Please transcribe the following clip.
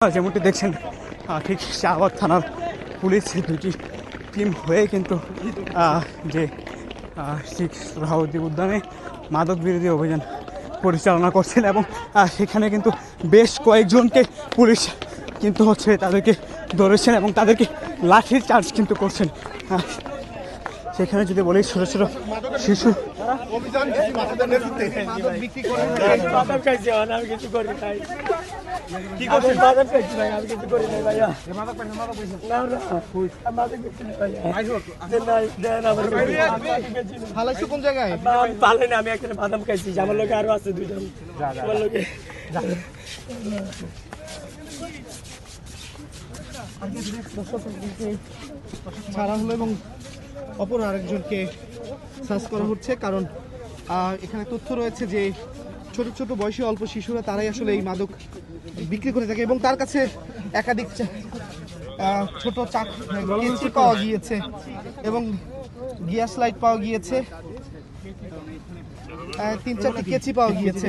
যেমনটি দেখছেন ঠিক শাহবাগ থানার পুলিশ দুটি টিম হয়ে কিন্তু যে শিখ সোহরাওয়ার্দী উদ্যানে মাদক বিরোধী অভিযান পরিচালনা করছেন এবং সেখানে কিন্তু বেশ কয়েকজনকে পুলিশ কিন্তু তাদেরকে ধরেছেন এবং তাদেরকে লাঠির চার্জ কিন্তু করছেন। সেখানে যদি বলি ছোটো ছোটো শিশু কোন জায়গায় আমি এখানে বাদাম খাইছি, আমার লোকে আরো আছে দুইজন লোকে ছাড়া হলো এবং অপর আরেকজনকে সার্চ করা হচ্ছে, কারণ এখানে তথ্য রয়েছে যে ছোট ছোট বয়সী অল্প শিশুরা তারাই আসলে এই মাদক বিক্রি করে থাকে এবং তার কাছে একাধিক ছোট কেচি পাওয়া গিয়েছে এবং গ্যাস লাইট পাওয়া গিয়েছে, 3-4টি কেচি পাওয়া গিয়েছে।